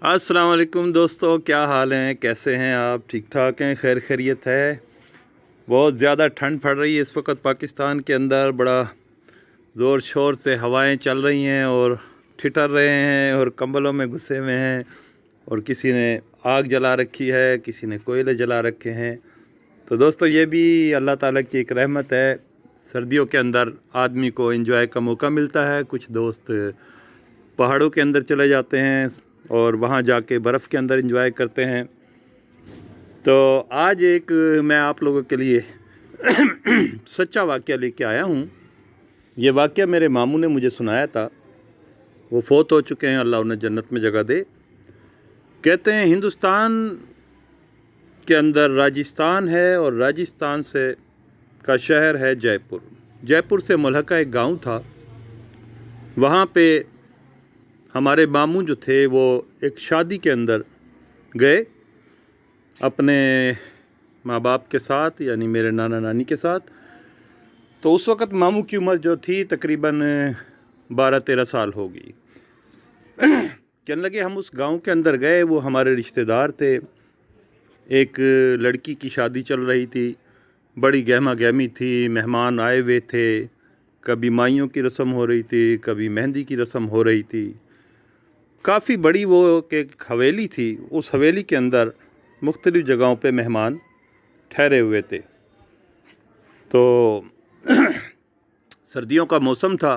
अस्सलाम वालेकुम दोस्तों, क्या हाल हैं? कैसे हैं आप? ठीक ठाक हैं? खैर खैरियत है? बहुत ज़्यादा ठंड पड़ रही है इस वक्त पाकिस्तान के अंदर। बड़ा ज़ोर शोर से हवाएं चल रही हैं और ठिठर रहे हैं और कंबलों में घुसे हुए हैं। और किसी ने आग जला रखी है, किसी ने कोयले जला रखे हैं। तो दोस्तों, ये भी अल्लाह ताला की एक रहमत है। सर्दियों के अंदर आदमी को एंजॉय का मौका मिलता है। कुछ दोस्त पहाड़ों के अंदर चले जाते हैं और वहाँ जाके बर्फ़ के अंदर एंजॉय करते हैं। तो आज एक मैं आप लोगों के लिए सच्चा वाक़या लेके आया हूँ। ये वाक़या मेरे मामू ने मुझे सुनाया था। वो फ़ौत हो चुके हैं, अल्लाह उन्हें जन्नत में जगह दे। कहते हैं हिंदुस्तान के अंदर राजस्थान है और राजस्थान से का शहर है जयपुर। जयपुर से मुल्हका एक गांव था। वहाँ पे हमारे मामू जो थे वो एक शादी के अंदर गए अपने माँ बाप के साथ, यानी मेरे नाना नानी के साथ। तो उस वक़्त मामू की उम्र जो थी तकरीबन 12-13 साल होगी। कहने लगे हम उस गांव के अंदर गए, वो हमारे रिश्तेदार थे। एक लड़की की शादी चल रही थी, बड़ी गहमा गहमी थी, मेहमान आए हुए थे। कभी माइयों की रस्म हो रही थी, कभी मेहंदी की रस्म हो रही थी। काफ़ी बड़ी वो एक हवेली थी। उस हवेली के अंदर मुख्तलिफ़ जगहों पे मेहमान ठहरे हुए थे। तो सर्दियों का मौसम था,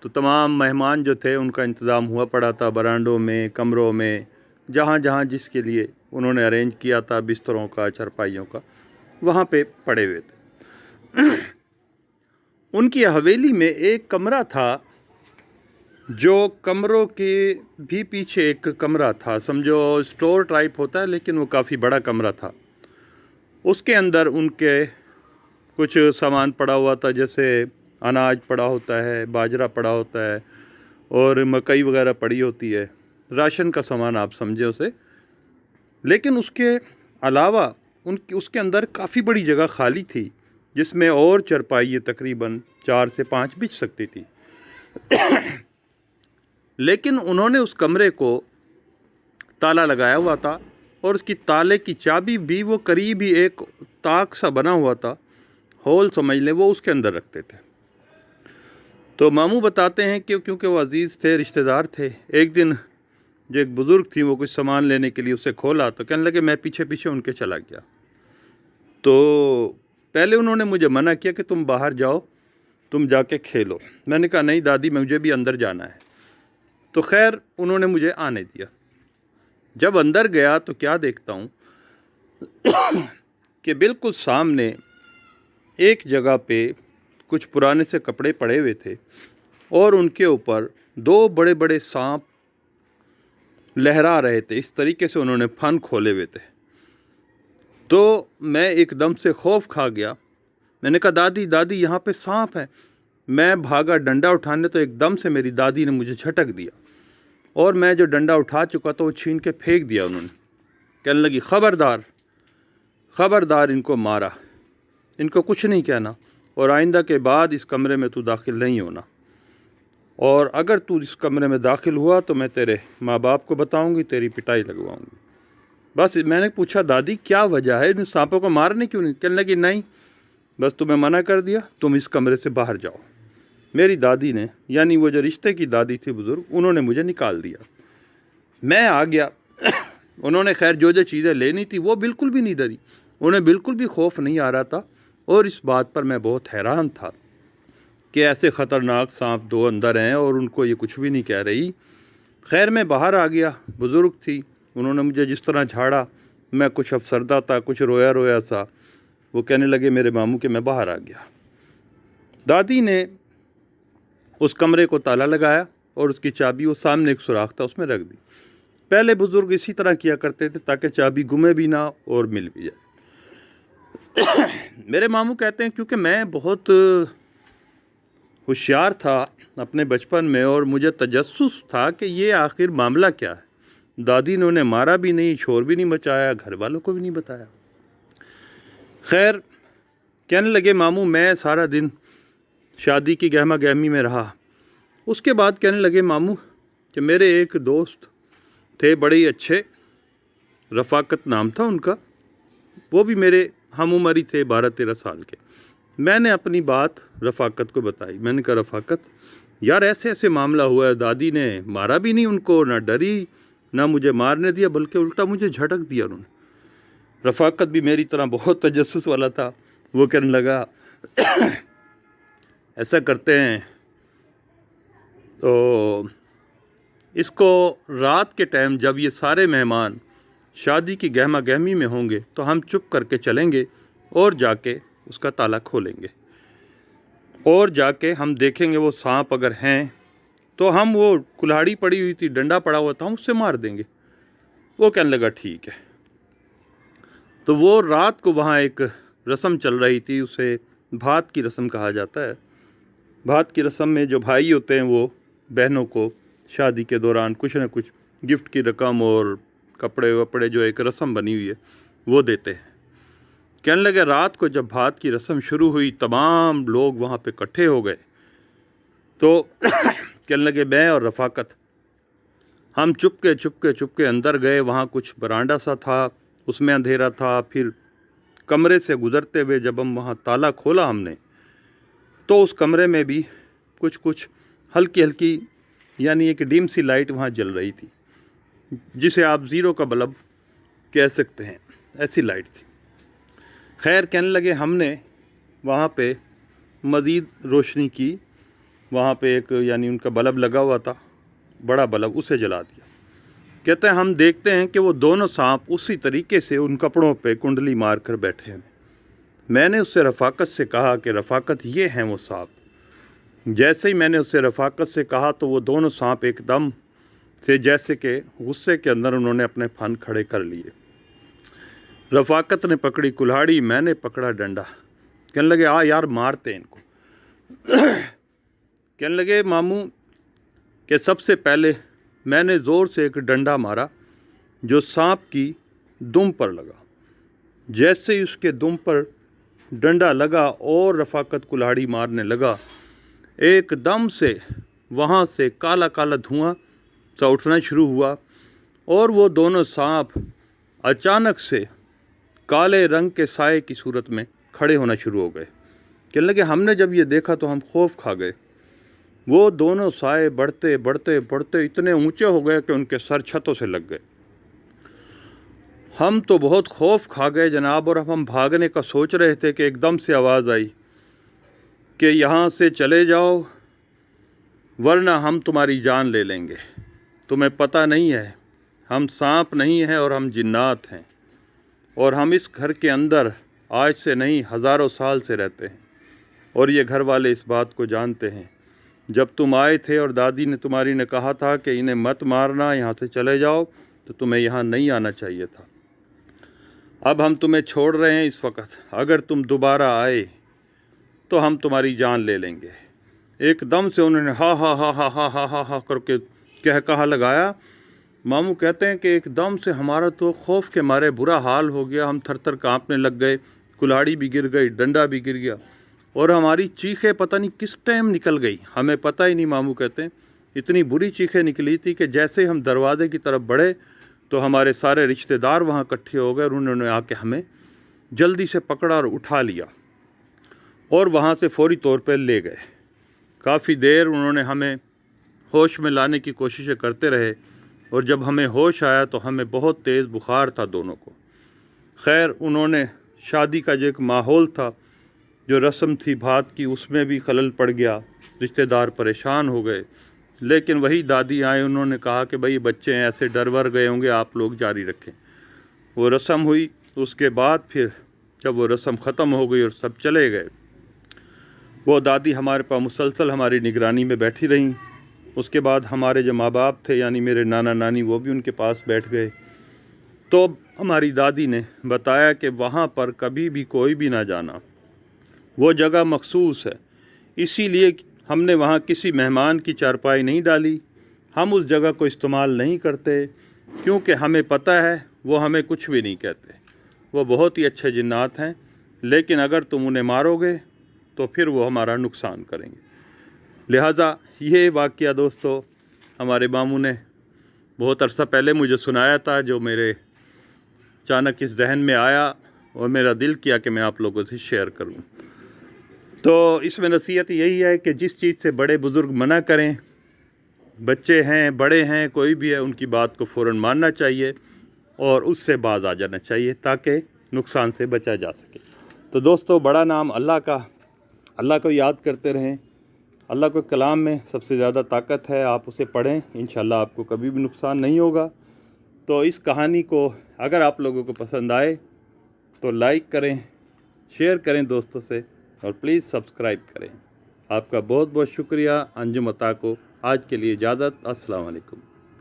तो तमाम मेहमान जो थे उनका इंतज़ाम हुआ पड़ा था बरांडों में, कमरों में, जहाँ जहाँ जिसके लिए उन्होंने अरेंज किया था बिस्तरों का, चारपाइयों का, वहाँ पे पड़े हुए थे। उनकी हवेली में एक कमरा था, जो कमरों के भी पीछे एक कमरा था। समझो स्टोर टाइप होता है, लेकिन वो काफ़ी बड़ा कमरा था। उसके अंदर उनके कुछ सामान पड़ा हुआ था, जैसे अनाज पड़ा होता है, बाजरा पड़ा होता है और मकई वगैरह पड़ी होती है। राशन का सामान आप समझे उसे। लेकिन उसके अलावा उसके अंदर काफ़ी बड़ी जगह खाली थी, जिसमें और चारपाई तकरीबन 4 से 5 बिछ सकती थी। लेकिन उन्होंने उस कमरे को ताला लगाया हुआ था और उसकी ताले की चाबी भी वो करीब ही एक ताक सा बना हुआ था, होल समझ लें, वो उसके अंदर रखते थे। तो मामू बताते हैं कि क्योंकि वो अजीज़ थे, रिश्तेदार थे, एक दिन जो एक बुज़ुर्ग थी वो कुछ सामान लेने के लिए उसे खोला, तो कहने लगे मैं पीछे पीछे उनके चला गया। तो पहले उन्होंने मुझे मना किया कि तुम बाहर जाओ, तुम जाके खेलो। मैंने कहा नहीं दादी, मुझे भी अंदर जाना है। तो खैर उन्होंने मुझे आने दिया। जब अंदर गया तो क्या देखता हूँ कि बिल्कुल सामने एक जगह पे कुछ पुराने से कपड़े पड़े हुए थे और उनके ऊपर 2 बड़े बड़े सांप लहरा रहे थे। इस तरीके से उन्होंने फन खोले हुए थे। तो मैं एकदम से खौफ खा गया। मैंने कहा दादी दादी, यहाँ पे सांप है। मैं भागा डंडा उठाने, तो एकदम से मेरी दादी ने मुझे झटक दिया और मैं जो डंडा उठा चुका था वो छीन के फेंक दिया उन्होंने। कहने लगी खबरदार खबरदार, इनको मारा, इनको कुछ नहीं कहना और आइंदा के बाद इस कमरे में तू दाखिल नहीं होना, और अगर तू इस कमरे में दाखिल हुआ तो मैं तेरे माँ बाप को बताऊंगी, तेरी पिटाई लगवाऊंगी। बस मैंने पूछा दादी क्या वजह है, इन सांपों को मारने क्यों नहीं? कहने लगी नहीं, बस तुम्हें मना कर दिया, तुम इस कमरे से बाहर जाओ। मेरी दादी ने, यानी वो जो रिश्ते की दादी थी बुज़ुर्ग, उन्होंने मुझे निकाल दिया। मैं आ गया। उन्होंने खैर जो जो चीज़ें लेनी थी वो बिल्कुल भी नहीं डरी, उन्हें बिल्कुल भी खौफ नहीं आ रहा था। और इस बात पर मैं बहुत हैरान था कि ऐसे ख़तरनाक सांप 2 अंदर हैं और उनको ये कुछ भी नहीं कह रही। खैर मैं बाहर आ गया। बुज़ुर्ग थी, उन्होंने मुझे जिस तरह झाड़ा, मैं कुछ अफसरदा था, कुछ रोया रोया सा। वो कहने लगे मेरे मामू कि मैं बाहर आ गया। दादी ने उस कमरे को ताला लगाया और उसकी चाबी वो सामने एक सुराख था उसमें रख दी। पहले बुज़ुर्ग इसी तरह किया करते थे ताकि चाबी गुमे भी ना और मिल भी जाए। मेरे मामू कहते हैं क्योंकि मैं बहुत होशियार था अपने बचपन में और मुझे तजस्सुस था कि ये आखिर मामला क्या है। दादी ने उन्हें मारा भी नहीं, शोर भी नहीं मचाया, घर वालों को भी नहीं बताया। खैर कहने लगे मामू मैं सारा दिन शादी की गहमा गहमी में रहा। उसके बाद कहने लगे मामू कि मेरे एक दोस्त थे बड़े ही अच्छे, रफ़ाकत नाम था उनका। वो भी मेरे हम उम्र ही थे, 12-13 साल के। मैंने अपनी बात रफ़ाकत को बताई। मैंने कहा रफ़ाकत यार ऐसे ऐसे मामला हुआ है, दादी ने मारा भी नहीं उनको, ना डरी ना मुझे मारने दिया, बल्कि उल्टा मुझे झटक दिया उन्होंने। रफ़ाकत भी मेरी तरह बहुत तजस्सुस वाला था। वो कहने लगा ऐसा करते हैं तो इसको रात के टाइम जब ये सारे मेहमान शादी की गहमा गहमी में होंगे तो हम चुप करके चलेंगे और जाके उसका ताला खोलेंगे, और जाके हम देखेंगे वो सांप अगर हैं तो हम, वो कुल्हाड़ी पड़ी हुई थी, डंडा पड़ा हुआ था, हम उससे मार देंगे। वो कहने लगा ठीक है। तो वो रात को वहाँ एक रस्म चल रही थी, उसे भात की रस्म कहा जाता है। भात की रस्म में जो भाई होते हैं वो बहनों को शादी के दौरान कुछ न कुछ गिफ्ट की रकम और कपड़े वपड़े, जो एक रस्म बनी हुई है, वो देते हैं। कहने लगे रात को जब भात की रस्म शुरू हुई, तमाम लोग वहाँ पे इकट्ठे हो गए। तो कहने लगे मैं और रफ़ाकत हम चुपके अंदर गए। वहाँ कुछ बरांडा सा था, उसमें अंधेरा था। फिर कमरे से गुज़रते हुए जब हम वहाँ ताला खोला हमने, तो उस कमरे में भी कुछ हल्की हल्की, यानी एक डिम सी लाइट वहाँ जल रही थी, जिसे आप ज़ीरो का बल्ब कह सकते हैं, ऐसी लाइट थी। खैर कहने लगे हमने वहाँ पे मज़ीद रोशनी की। वहाँ पे एक, यानी उनका बल्ब लगा हुआ था, बड़ा बल्ब, उसे जला दिया। कहते हैं हम देखते हैं कि वो दोनों सांप उसी तरीके से उन कपड़ों पे कुंडली मार कर बैठे हैं। मैंने उससे रफ़ाकत से कहा कि रफ़ाकत ये हैं वो सांप। जैसे ही मैंने उससे रफ़ाकत से कहा तो वो दोनों सांप एकदम से, जैसे कि गुस्से के अंदर, उन्होंने अपने फन खड़े कर लिए। रफ़ाकत ने पकड़ी कुल्हाड़ी, मैंने पकड़ा डंडा। कहने लगे आ यार मारते इनको। कहने लगे मामू कि सबसे पहले मैंने ज़ोर से एक डंडा मारा जो सांप की दुम पर लगा। जैसे ही उसके दुम पर डंडा लगा और रफ़ाकत कुल्हाड़ी मारने लगा, एकदम से वहाँ से काला काला धुआं सा उठना शुरू हुआ और वो दोनों सांप अचानक से काले रंग के साए की सूरत में खड़े होना शुरू हो गए। कहने लगे हमने जब ये देखा तो हम खौफ खा गए। वो दोनों साए बढ़ते बढ़ते बढ़ते इतने ऊंचे हो गए कि उनके सर छतों से लग गए। हम तो बहुत खौफ खा गए जनाब, और अब हम भागने का सोच रहे थे कि एकदम से आवाज़ आई कि यहाँ से चले जाओ वरना हम तुम्हारी जान ले लेंगे। तुम्हें पता नहीं है हम सांप नहीं हैं और हम जिन्नात हैं, और हम इस घर के अंदर आज से नहीं हज़ारों साल से रहते हैं, और ये घर वाले इस बात को जानते हैं। जब तुम आए थे और दादी ने तुम्हारी ने कहा था कि इन्हें मत मारना, यहाँ से चले जाओ, तो तुम्हें यहाँ नहीं आना चाहिए था। अब हम तुम्हें छोड़ रहे हैं इस वक्त, अगर तुम दोबारा आए तो हम तुम्हारी जान ले लेंगे। एकदम से उन्होंने हा हा हा हा हा हा हा हा करके कह कहा लगाया। मामू कहते हैं कि एकदम से हमारा तो खौफ के मारे बुरा हाल हो गया, हम थर थर काँपने लग गए, कुल्हाड़ी भी गिर गई, डंडा भी गिर गया, और हमारी चीखें पता नहीं किस टाइम निकल गई, हमें पता ही नहीं। मामू कहते हैं इतनी बुरी चीखें निकली थी कि जैसे ही हम दरवाजे की तरफ बढ़े तो हमारे सारे रिश्तेदार वहाँ इकट्ठे हो गए और उन्होंने आके हमें जल्दी से पकड़ा और उठा लिया और वहाँ से फौरी तौर पर ले गए। काफ़ी देर उन्होंने हमें होश में लाने की कोशिशें करते रहे, और जब हमें होश आया तो हमें बहुत तेज़ बुखार था दोनों को। खैर उन्होंने शादी का जो एक माहौल था, जो रस्म थी भात की, उसमें भी खलल पड़ गया, रिश्तेदार परेशान हो गए। लेकिन वही दादी आए, उन्होंने कहा कि भाई बच्चे हैं, ऐसे डर वर गए होंगे, आप लोग जारी रखें। वो रस्म हुई। उसके बाद फिर जब वो रस्म ख़त्म हो गई और सब चले गए, वो दादी हमारे पास मुसलसल हमारी निगरानी में बैठी रहीं। उसके बाद हमारे जो माँ बाप थे, यानी मेरे नाना नानी, वो भी उनके पास बैठ गए। तो हमारी दादी ने बताया कि वहाँ पर कभी भी कोई भी ना जाना, वो जगह मखसूस है, इसीलिए हमने वहाँ किसी मेहमान की चारपाई नहीं डाली। हम उस जगह को इस्तेमाल नहीं करते क्योंकि हमें पता है वो हमें कुछ भी नहीं कहते। वो बहुत ही अच्छे जिन्नात हैं, लेकिन अगर तुम उन्हें मारोगे तो फिर वो हमारा नुकसान करेंगे। लिहाजा ये वाक़या दोस्तों हमारे मामू ने बहुत अरसा पहले मुझे सुनाया था, जो मेरे अचानक इस जहन में आया और मेरा दिल किया कि मैं आप लोगों से शेयर करूं। तो इसमें नसीहत यही है कि जिस चीज़ से बड़े बुज़ुर्ग मना करें, बच्चे हैं बड़े हैं कोई भी है, उनकी बात को फ़ौरन मानना चाहिए और उससे बाज आ जाना चाहिए ताकि नुकसान से बचा जा सके। तो दोस्तों, बड़ा नाम अल्लाह का, अल्लाह को याद करते रहें। अल्लाह के कलाम में सबसे ज़्यादा ताकत है, आप उसे पढ़ें, इंशाल्लाह आपको कभी भी नुकसान नहीं होगा। तो इस कहानी को अगर आप लोगों को पसंद आए तो लाइक करें, शेयर करें दोस्तों से, और प्लीज़ सब्सक्राइब करें। आपका बहुत बहुत शुक्रिया। अंजुम अता को आज के लिए इजाज़त। अस्सलाम वालेकुम।